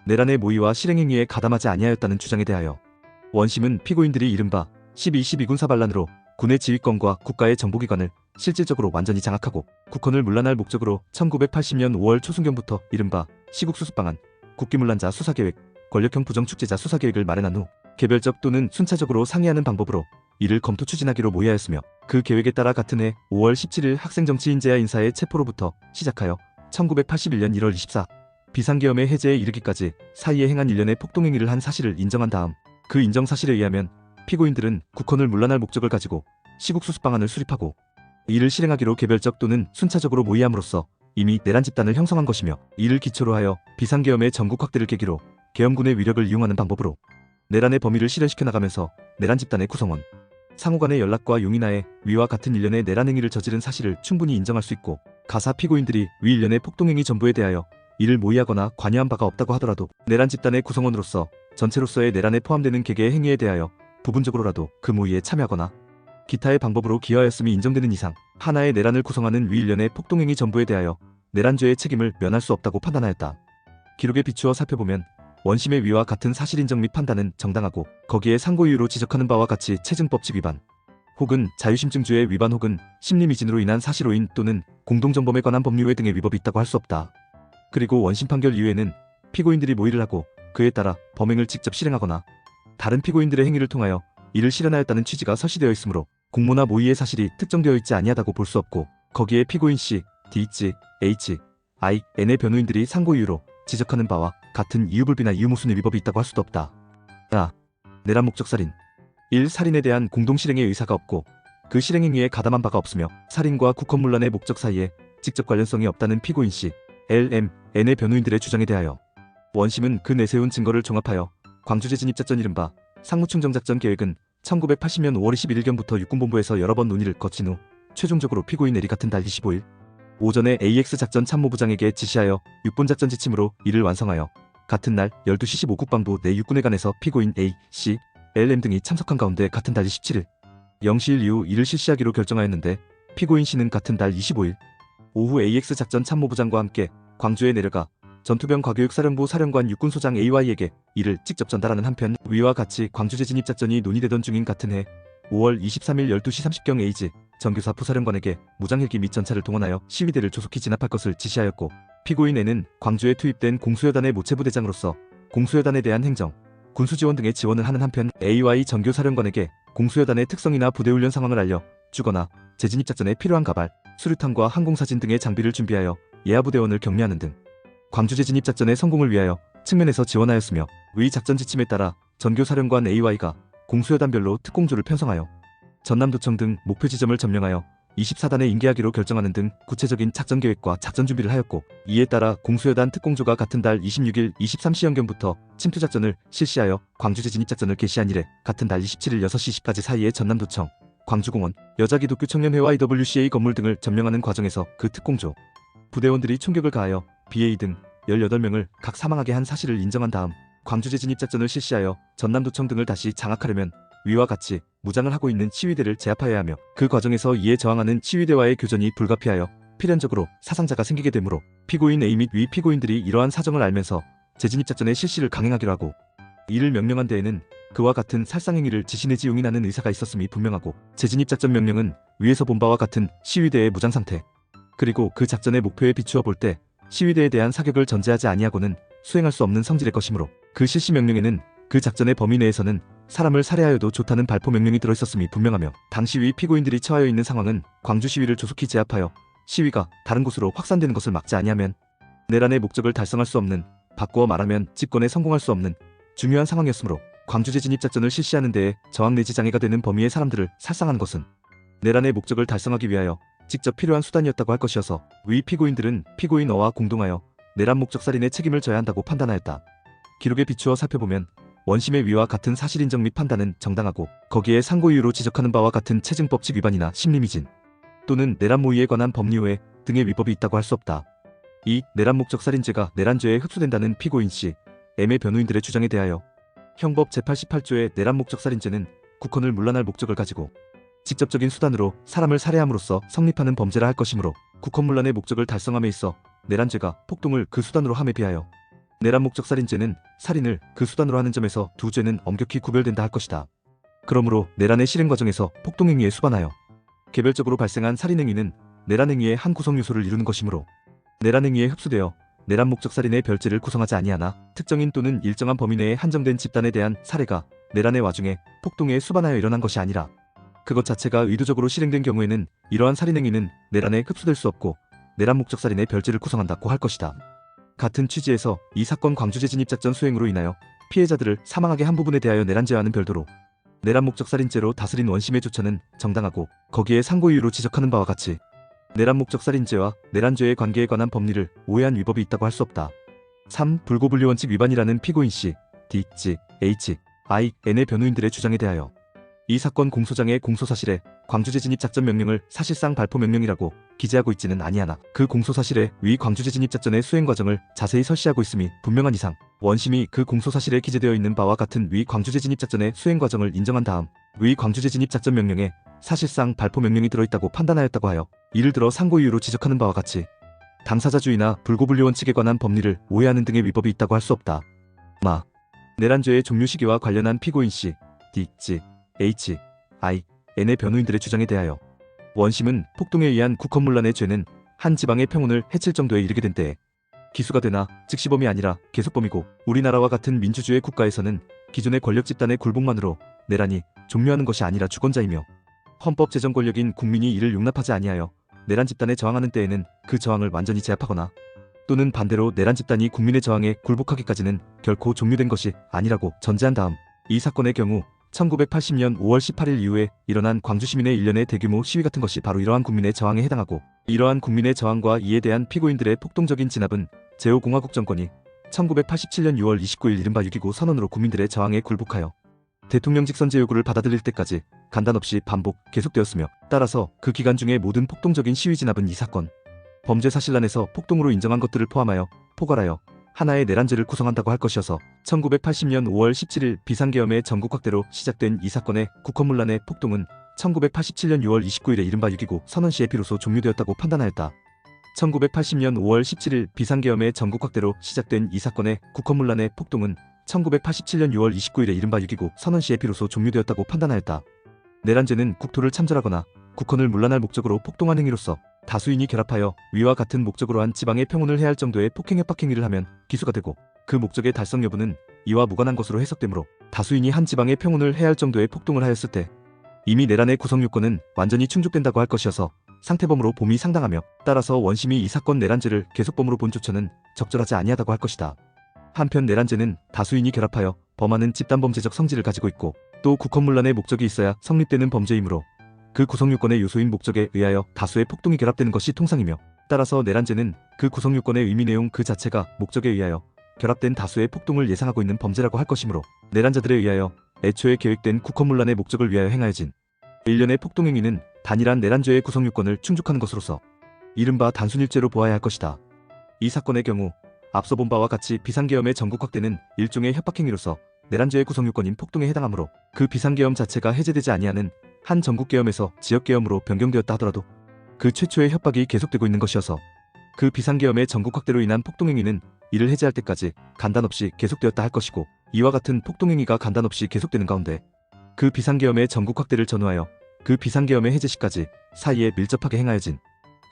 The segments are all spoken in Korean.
내란의 모의와 실행행위에 가담하지 아니하였다는 주장에 대하여 원심은 피고인들이 이른바 12.12군 사반란으로 군의 지휘권과 국가의 정보기관을 실질적으로 완전히 장악하고 국헌을 문란할 목적으로 1980년 5월 초순경부터 이른바 시국수습방안, 국기문란자 수사계획, 권력형 부정축제자 수사계획을 마련한 후 개별적 또는 순차적으로 상의하는 방법으로 이를 검토 추진하기로 모의하였으며, 그 계획에 따라 같은 해 5월 17일 학생정치인재야 인사의 체포로부터 시작하여 1981년 1월 24 비상계엄의 해제에 이르기까지 사이에 행한 일련의 폭동행위를 한 사실을 인정한 다음 그 인정사실에 의하면 피고인들은 국헌을 문란할 목적을 가지고 시국수습방안을 수립하고 이를 실행하기로 개별적 또는 순차적으로 모의함으로써 이미 내란 집단을 형성한 것이며, 이를 기초로 하여 비상계엄의 전국 확대를 계기로 계엄군의 위력을 이용하는 방법으로 내란의 범위를 실현시켜 나가면서 내란 집단의 구성원, 상호간의 연락과 용인하에 위와 같은 일련의 내란 행위를 저지른 사실을 충분히 인정할 수 있고, 가사 피고인들이 위 일련의 폭동행위 전부에 대하여 이를 모의하거나 관여한 바가 없다고 하더라도 내란 집단의 구성원으로서 전체로서의 내란에 포함되는 개개의 행위에 대하여 부분적으로라도 그 모의에 참여하거나 기타의 방법으로 기여하였음이 인정되는 이상 하나의 내란을 구성하는 위 일련의 폭동행위 전부에 대하여 내란죄의 책임을 면할 수 없다고 판단하였다. 기록에 비추어 살펴보면 원심의 위와 같은 사실 인정 및 판단은 정당하고, 거기에 상고 이유로 지적하는 바와 같이 체증법칙 위반 혹은 자유심증주의 위반 혹은 심리미진으로 인한 사실오인 또는 공동정범에 관한 법률외 등의 위법이 있다고 할 수 없다. 그리고 원심 판결 이후에는 피고인들이 모의를 하고 그에 따라 범행을 직접 실행하거나 다른 피고인들의 행위를 통하여 이를 실현하였다는 취지가 설시되어 있으므로 공모나 모의의 사실이 특정되어 있지 아니하다고 볼 수 없고, 거기에 피고인 C, D, G, H, I, N의 변호인들이 상고 이유로 지적하는 바와 같은 이유불비나 이유모순의 위법이 있다고 할 수도 없다. 내란 목적 살인 1. 살인에 대한 공동실행의 의사가 없고 그 실행행위에 가담한 바가 없으며 살인과 국헌문란의 목적 사이에 직접 관련성이 없다는 피고인 C, L, M, N의 변호인들의 주장에 대하여 원심은 그 내세운 증거를 종합하여 광주제 진입작전 이른바 상무충정작전 계획은 1980년 5월 21일경부터 육군본부에서 여러 번 논의를 거친 후 최종적으로 피고인 L이 같은 달 25일 오전에 AX 작전 참모부장에게 지시하여 육본작전 지침으로 이를 완성하여 같은 날 12시 15분 국방부 내 육군회관에서 피고인 A, C, L, M 등이 참석한 가운데 같은 달 27일 0시일 이후 이를 실시하기로 결정하였는데, 피고인 C는 같은 달 25일 오후 AX 작전 참모부장과 함께 광주에 내려가 전투병 과교육사령부 사령관 육군소장 AY에게 이를 직접 전달하는 한편, 위와 같이 광주제 진입작전이 논의되던 중인 같은 해 5월 23일 12시 30경 AG 정교사 부사령관에게 무장헬기 및 전차를 동원하여 시위대를 조속히 진압할 것을 지시하였고, 피고인 N은 광주에 투입된 공수여단의 모체부대장으로서 공수여단에 대한 행정, 군수지원 등의 지원을 하는 한편 AY 정교사령관에게 공수여단의 특성이나 부대훈련 상황을 알려 주거나 재진입작전에 필요한 가발, 수류탄과 항공사진 등의 장비를 준비하여 예하부대원을 격려하는 등 광주제 진입작전의 성공을 위하여 측면에서 지원하였으며, 위 작전 지침에 따라 전교사령관 AY가 공수여단별로 특공조를 편성하여 전남도청 등 목표 지점을 점령하여 24단에 인계하기로 결정하는 등 구체적인 작전 계획과 작전 준비를 하였고, 이에 따라 공수여단 특공조가 같은 달 26일 23시경부터 침투작전을 실시하여 광주제 진입작전을 개시한 이래 같은 달 27일 6시 10분까지 사이에 전남도청, 광주공원, 여자기독교 청년회와 IWCA 건물 등을 점령하는 과정에서 그 특공조 부대원들이 총격을 가하여 BA 등 18명을 각 사망하게 한 사실을 인정한 다음 광주제 진입작전을 실시하여 전남도청 등을 다시 장악하려면 위와 같이 무장을 하고 있는 시위대를 제압하여야 하며, 그 과정에서 이에 저항하는 시위대와의 교전이 불가피하여 필연적으로 사상자가 생기게 되므로 피고인 A 및 위 피고인들이 이러한 사정을 알면서 재진입작전의 실시를 강행하기로 하고, 이를 명령한 데에는 그와 같은 살상행위를 지시 내지 용인하는 의사가 있었음이 분명하고, 재진입작전 명령은 위에서 본 바와 같은 시위대의 무장상태 그리고 그 작전의 목표에 비추어 볼 때 시위대에 대한 사격을 전제하지 아니하고는 수행할 수 없는 성질의 것이므로, 그 실시 명령에는 그 작전의 범위 내에서는 사람을 살해하여도 좋다는 발포 명령이 들어있었음이 분명하며, 당시 위 피고인들이 처하여 있는 상황은 광주 시위를 조속히 제압하여 시위가 다른 곳으로 확산되는 것을 막지 아니하면 내란의 목적을 달성할 수 없는, 바꾸어 말하면 집권에 성공할 수 없는 중요한 상황이었으므로, 광주제 진입작전을 실시하는 데에 저항 내지 장애가 되는 범위의 사람들을 살상하는 것은 내란의 목적을 달성하기 위하여 직접 필요한 수단이었다고 할 것이어서 위 피고인들은 피고인 어와 공동하여 내란 목적 살인의 책임을 져야 한다고 판단하였다. 기록에 비추어 살펴보면 원심의 위와 같은 사실 인정 및 판단은 정당하고, 거기에 상고 이유로 지적하는 바와 같은 체증법칙 위반이나 심리미진 또는 내란 모의에 관한 법리외 등의 위법이 있다고 할 수 없다. 이 내란 목적 살인죄가 내란죄에 흡수된다는 피고인 C, M의 변호인들의 주장에 대하여 형법 제88조의 내란 목적 살인죄는 국헌을 문란할 목적을 가지고 직접적인 수단으로 사람을 살해함으로써 성립하는 범죄라 할 것이므로, 국헌문란의 목적을 달성함에 있어 내란죄가 폭동을 그 수단으로 함에 비하여 내란 목적 살인죄는 살인을 그 수단으로 하는 점에서 두 죄는 엄격히 구별된다 할 것이다. 그러므로 내란의 실행 과정에서 폭동행위에 수반하여 개별적으로 발생한 살인행위는 내란행위의 한 구성 요소를 이루는 것이므로 내란행위에 흡수되어 내란 목적 살인의 별죄를 구성하지 아니하나 특정인 또는 일정한 범위 내에 한정된 집단에 대한 살해가 내란의 와중에 폭동에 수반하여 일어난 것이 아니라 그것 자체가 의도적으로 실행된 경우에는 이러한 살인행위는 내란에 흡수될 수 없고 내란 목적 살인의 별죄를 구성한다고 할 것이다. 같은 취지에서 이 사건 광주제 진입작전 수행으로 인하여 피해자들을 사망하게 한 부분에 대하여 내란죄와는 별도로 내란 목적 살인죄로 다스린 원심의 조처는 정당하고 거기에 상고이유로 지적하는 바와 같이 내란 목적 살인죄와 내란죄의 관계에 관한 법리를 오해한 위법이 있다고 할 수 없다. 3. 불고분리 원칙 위반이라는 피고인 C, D, G, H, I, N의 변호인들의 주장에 대하여 이 사건 공소장의 공소사실에 광주제 진입작전 명령을 사실상 발포 명령이라고 기재하고 있지는 아니하나 그 공소사실에 위 광주제 진입작전의 수행 과정을 자세히 설시하고 있음이 분명한 이상 원심이 그 공소사실에 기재되어 있는 바와 같은 위 광주제 진입작전의 수행 과정을 인정한 다음 위 광주제 진입작전 명령에 사실상 발포 명령이 들어있다고 판단하였다고 하여 이를 들어 상고이유로 지적하는 바와 같이 당사자주의나 불고분리 원칙에 관한 법리를 오해하는 등의 위법이 있다고 할 수 없다. 내란죄의 종료 시기와 관련한 피고인 C, D, G, H, I, N의 변호인들의 주장에 대하여 원심은 폭동에 의한 국헌문란의 죄는 한 지방의 평온을 해칠 정도에 이르게 된 때에 기수가 되나 즉시범이 아니라 계속범이고 우리나라와 같은 민주주의 국가에서는 기존의 권력 집단의 굴복만으로 내란이 종료하는 것이 아니라 주권자이며 헌법 제정 권력인 국민이 이를 용납하지 아니하여 내란 집단에 저항하는 때에는 그 저항을 완전히 제압하거나 또는 반대로 내란 집단이 국민의 저항에 굴복하기까지는 결코 종료된 것이 아니라고 전제한 다음 이 사건의 경우 1980년 5월 18일 이후에 일어난 광주 시민의 일련의 대규모 시위 같은 것이 바로 이러한 국민의 저항에 해당하고 이러한 국민의 저항과 이에 대한 피고인들의 폭동적인 진압은 제5공화국 정권이 1987년 6월 29일 이른바 6.29 선언으로 국민들의 저항에 굴복하여 대통령 직선제 요구를 받아들일 때까지 간단없이 반복 계속되었으며 따라서 그 기간 중에 모든 폭동적인 시위 진압은 이 사건 범죄 사실란에서 폭동으로 인정한 것들을 포함하여 포괄하여 하나의 내란죄를 구성한다고 할 것이어서 1980년 5월 17일 비상계엄의 전국 확대로 시작된 이 사건의 국헌문란의 폭동은 1987년 6월 29일에 이른바 6.29 선언 시에 비로소 종료되었다고 판단하였다. 1980년 5월 17일 비상계엄의 전국 확대로 시작된 이 사건의 국헌문란의 폭동은 1987년 6월 29일에 이른바 6.29 선언 시에 비로소 종료되었다고 판단하였다. 내란죄는 국토를 참전하거나 국헌을 문란할 목적으로 폭동한 행위로서 다수인이 결합하여 위와 같은 목적으로 한 지방의 평온을 해할 정도의 폭행 협박 행위를 하면 기수가 되고 그 목적의 달성 여부는 이와 무관한 것으로 해석되므로 다수인이 한 지방의 평온을 해할 정도의 폭동을 하였을 때 이미 내란의 구성 요건은 완전히 충족된다고 할 것이어서 상태범으로 봄이 상당하며 따라서 원심이 이 사건 내란죄를 계속범으로 본 조처는 적절하지 아니하다고 할 것이다. 한편 내란죄는 다수인이 결합하여 범하는 집단범죄적 성질을 가지고 있고 또 국헌문란의 목적이 있어야 성립되는 범죄이므로 그 구성요건의 요소인 목적에 의하여 다수의 폭동이 결합되는 것이 통상이며 따라서 내란죄는 그 구성요건의 의미 내용 그 자체가 목적에 의하여 결합된 다수의 폭동을 예상하고 있는 범죄라고 할 것이므로 내란자들에 의하여 애초에 계획된 국헌문란의 목적을 위하여 행하여진 일련의 폭동행위는 단일한 내란죄의 구성요건을 충족하는 것으로서 이른바 단순일죄로 보아야 할 것이다. 이 사건의 경우 앞서 본 바와 같이 비상계엄의 전국 확대는 일종의 협박행위로서 내란죄의 구성요건인 폭동에 해당하므로 그 비상계엄 자체가 해제되지 아니하는 한 전국계엄에서 지역계엄으로 변경되었다 하더라도 그 최초의 협박이 계속되고 있는 것이어서 그 비상계엄의 전국 확대로 인한 폭동행위는 이를 해제할 때까지 간단없이 계속되었다 할 것이고 이와 같은 폭동행위가 간단없이 계속되는 가운데 그 비상계엄의 전국 확대를 전후하여 그 비상계엄의 해제 시까지 사이에 밀접하게 행하여진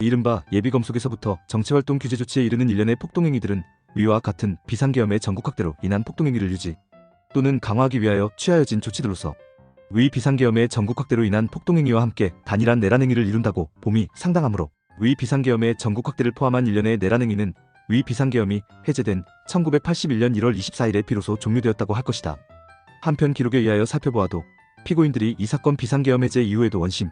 이른바 예비검 속에서부터 정치활동 규제 조치에 이르는 일련의 폭동행위들은 위와 같은 비상계엄의 전국 확대로 인한 폭동행위를 유지 또는 강화하기 위하여 취하여진 조치들로서 위 비상계엄의 전국 확대로 인한 폭동행위와 함께 단일한 내란행위를 이룬다고 봄이 상당하므로 위 비상계엄의 전국 확대를 포함한 일련의 내란행위는 위 비상계엄이 해제된 1981년 1월 24일에 비로소 종료되었다고 할 것이다. 한편 기록에 의하여 살펴보아도 피고인들이 이 사건 비상계엄 해제 이후에도 원심,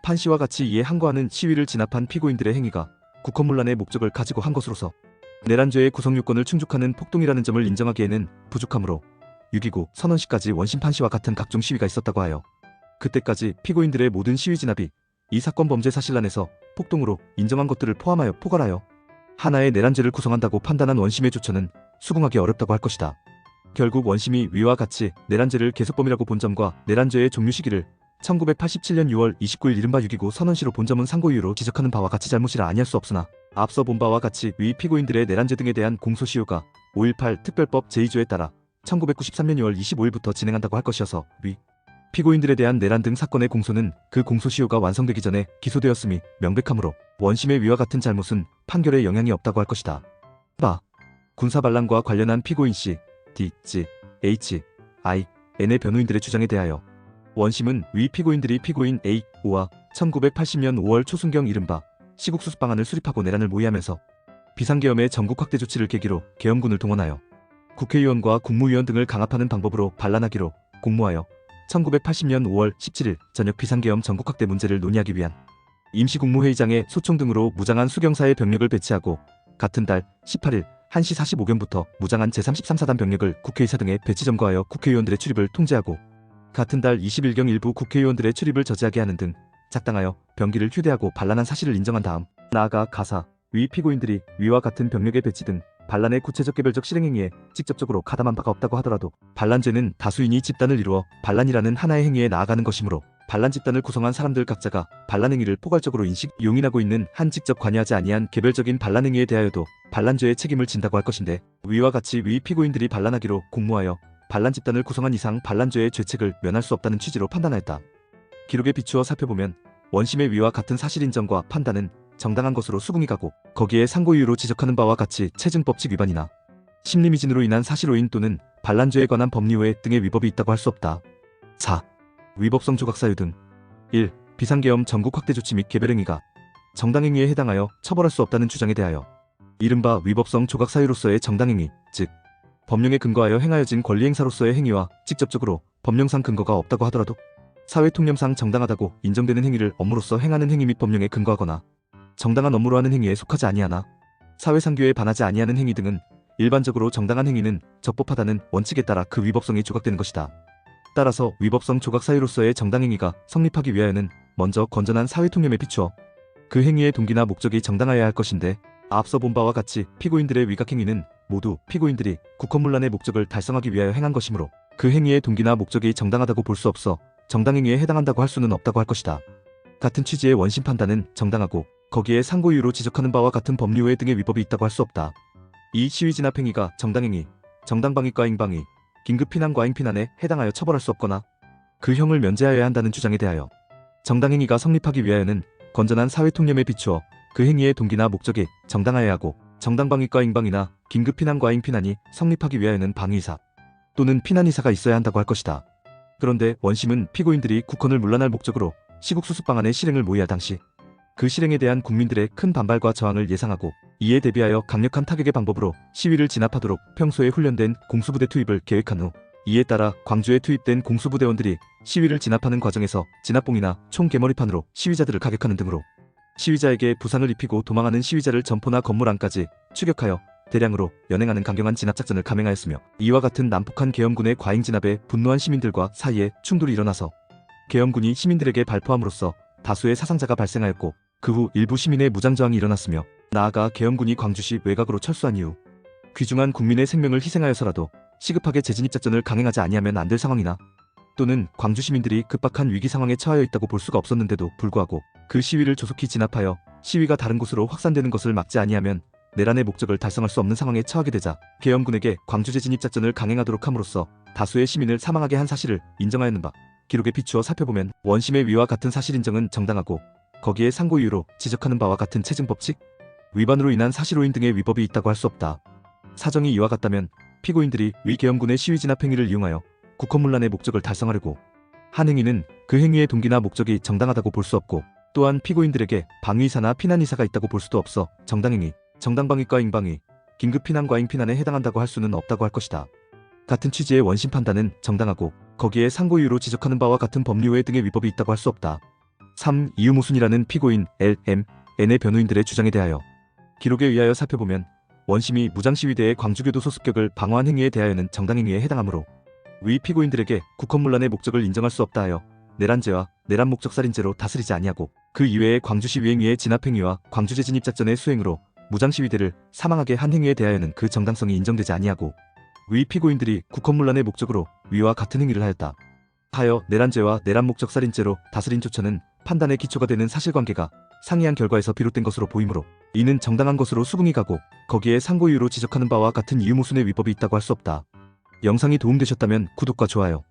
판시와 같이 이에 항거하는 시위를 진압한 피고인들의 행위가 국헌문란의 목적을 가지고 한 것으로서 내란죄의 구성요건을 충족하는 폭동이라는 점을 인정하기에는 부족하므로 6.29 선언 시까지 원심 판시와 같은 각종 시위가 있었다고 하여 그때까지 피고인들의 모든 시위 진압이 이 사건 범죄 사실란에서 폭동으로 인정한 것들을 포함하여 포괄하여 하나의 내란죄를 구성한다고 판단한 원심의 조처는 수긍하기 어렵다고 할 것이다. 결국 원심이 위와 같이 내란죄를 계속범이라고 본 점과 내란죄의 종료 시기를 1987년 6월 29일 이른바 6.29 선언시로 본점은 상고 이유로 지적하는 바와 같이 잘못이라 아니할 수 없으나 앞서 본 바와 같이 위 피고인들의 내란죄 등에 대한 공소시효가 5.18 특별법 제2조에 따라 1993년 6월 25일부터 진행한다고 할 것이어서 위 피고인들에 대한 내란 등 사건의 공소는 그 공소시효가 완성되기 전에 기소되었음이 명백하므로 원심의 위와 같은 잘못은 판결에 영향이 없다고 할 것이다. 바. 군사반란과 관련한 피고인 C, D, G, H, I, N의 변호인들의 주장에 대하여 원심은 위 피고인들이 피고인 A, O와 1980년 5월 초순경 이른바 시국수습방안을 수립하고 내란을 모의하면서 비상계엄의 전국 확대 조치를 계기로 계엄군을 동원하여 국회의원과 국무위원 등을 강압하는 방법으로 반란하기로 공모하여 1980년 5월 17일 저녁 비상계엄 전국 확대 문제를 논의하기 위한 임시국무회의장에 소총 등으로 무장한 수경사의 병력을 배치하고 같은 달 18일 1시 45분부터 무장한 제33사단 병력을 국회의사 등에 배치 점거하여 국회의원들의 출입을 통제하고 같은 달 20일경 일부 국회의원들의 출입을 저지하게 하는 등 작당하여 병기를 휴대하고 반란한 사실을 인정한 다음 나아가 가사, 위 피고인들이 위와 같은 병력의 배치 등 반란의 구체적 개별적 실행행위에 직접적으로 가담한 바가 없다고 하더라도 반란죄는 다수인이 집단을 이루어 반란이라는 하나의 행위에 나아가는 것이므로 반란 집단을 구성한 사람들 각자가 반란 행위를 포괄적으로 인식, 용인하고 있는 한 직접 관여하지 아니한 개별적인 반란 행위에 대하여도 반란죄의 책임을 진다고 할 것인데 위와 같이 위 피고인들이 반란하기로 공모하여 반란 집단을 구성한 이상 반란죄의 죄책을 면할 수 없다는 취지로 판단하였다. 기록에 비추어 살펴보면 원심의 위와 같은 사실 인정과 판단은 정당한 것으로 수긍이 가고 거기에 상고 이유로 지적하는 바와 같이 체증법칙 위반이나 심리미진으로 인한 사실오인 또는 반란죄에 관한 법리외 등의 위법이 있다고 할 수 없다. 4. 위법성 조각사유 등 1. 비상계엄 전국 확대 조치 및 개별행위가 정당행위에 해당하여 처벌할 수 없다는 주장에 대하여 이른바 위법성 조각사유로서의 정당행위, 즉 법령에 근거하여 행하여진 권리행사로서의 행위와 직접적으로 법령상 근거가 없다고 하더라도 사회통념상 정당하다고 인정되는 행위를 업무로서 행하는 행위 및 법령에 근거하거나 정당한 업무로 하는 행위에 속하지 아니하나 사회상규에 반하지 아니하는 행위 등은 일반적으로 정당한 행위는 적법하다는 원칙에 따라 그 위법성이 조각되는 것이다. 따라서 위법성 조각사유로서의 정당행위가 성립하기 위하여는 먼저 건전한 사회통념에 비추어 그 행위의 동기나 목적이 정당하여야 할 것인데 앞서 본 바와 같이 피고인들의 위각행위는 모두 피고인들이 국헌문란의 목적을 달성하기 위하여 행한 것이므로 그 행위의 동기나 목적이 정당하다고 볼 수 없어 정당행위에 해당한다고 할 수는 없다고 할 것이다. 같은 취지의 원심 판단은 정당하고 거기에 상고 이유로 지적하는 바와 같은 법리외 등의 위법이 있다고 할 수 없다. 이 시위 진압 행위가 정당행위, 정당방위 과잉방위, 긴급피난 과잉피난에 해당하여 처벌할 수 없거나 그 형을 면제하여야 한다는 주장에 대하여 정당행위가 성립하기 위하여는 건전한 사회통념에 비추어 그 행위의 동기나 목적이 정당하여야 하고 정당방위 과잉방위나 긴급피난 과잉피난이 성립하기 위하여는 방위의사 또는 피난의사가 있어야 한다고 할 것이다. 그런데 원심은 피고인들이 국헌을 문란할 목적으로 시국수습방안의 실행을 모의할 당시 그 실행에 대한 국민들의 큰 반발과 저항을 예상하고 이에 대비하여 강력한 타격의 방법으로 시위를 진압하도록 평소에 훈련된 공수부대 투입을 계획한 후 이에 따라 광주에 투입된 공수부대원들이 시위를 진압하는 과정에서 진압봉이나 총 개머리판으로 시위자들을 가격하는 등으로 시위자에게 부상을 입히고 도망하는 시위자를 점포나 건물 안까지 추격하여 대량으로 연행하는 강경한 진압작전을 감행하였으며 이와 같은 난폭한 계엄군의 과잉 진압에 분노한 시민들과 사이에 충돌이 일어나서 계엄군이 시민들에게 발포함으로써 다수의 사상자가 발생하였고 그 후 일부 시민의 무장저항이 일어났으며 나아가 계엄군이 광주시 외곽으로 철수한 이후 귀중한 국민의 생명을 희생하여서라도 시급하게 재진입작전을 강행하지 아니하면 안 될 상황이나 또는 광주 시민들이 급박한 위기 상황에 처하여 있다고 볼 수가 없었는데도 불구하고 그 시위를 조속히 진압하여 시위가 다른 곳으로 확산되는 것을 막지 아니하면 내란의 목적을 달성할 수 없는 상황에 처하게 되자 계엄군에게 광주 재진입작전을 강행하도록 함으로써 다수의 시민을 사망하게 한 사실을 인정하였는 바 기록에 비추어 살펴보면 원심의 위와 같은 사실 인정은 정당하고 거기에 상고 이유로 지적하는 바와 같은 체증법칙 위반으로 인한 사실오인 등의 위법이 있다고 할 수 없다. 사정이 이와 같다면 피고인들이 위 계엄군의 시위 진압 행위를 이용하여 국헌문란의 목적을 달성하려고 한 행위는 그 행위의 동기나 목적이 정당하다고 볼 수 없고 또한 피고인들에게 방위의사나 피난의사가 있다고 볼 수도 없어 정당행위, 정당방위과 잉방위, 긴급피난과 잉피난에 해당한다고 할 수는 없다고 할 것이다. 같은 취지의 원심 판단은 정당하고 거기에 상고 이유로 지적하는 바와 같은 법리외 등의 위법이 있다고 할 수 없다. 3. 이유모순이라는 피고인 L, M, N의 변호인들의 주장에 대하여 기록에 의하여 살펴보면 원심이 무장시위대의 광주교도소 습격을 방어한 행위에 대하여는 정당행위에 해당하므로 위 피고인들에게 국헌문란의 목적을 인정할 수 없다 하여 내란죄와 내란목적살인죄로 다스리지 아니하고 그 이외의 광주시 위행위의 진압행위와 광주 재진입작전의 수행으로 무장시위대를 사망하게 한 행위에 대하여는 그 정당성이 인정되지 아니하고 위 피고인들이 국헌문란의 목적으로 위와 같은 행위를 하였다. 하여 내란죄와 내란 목적 살인죄로 다스린 조처는 판단의 기초가 되는 사실관계가 상이한 결과에서 비롯된 것으로 보이므로 이는 정당한 것으로 수긍이 가고 거기에 상고 이유로 지적하는 바와 같은 이유 모순의 위법이 있다고 할 수 없다. 영상이 도움되셨다면 구독과 좋아요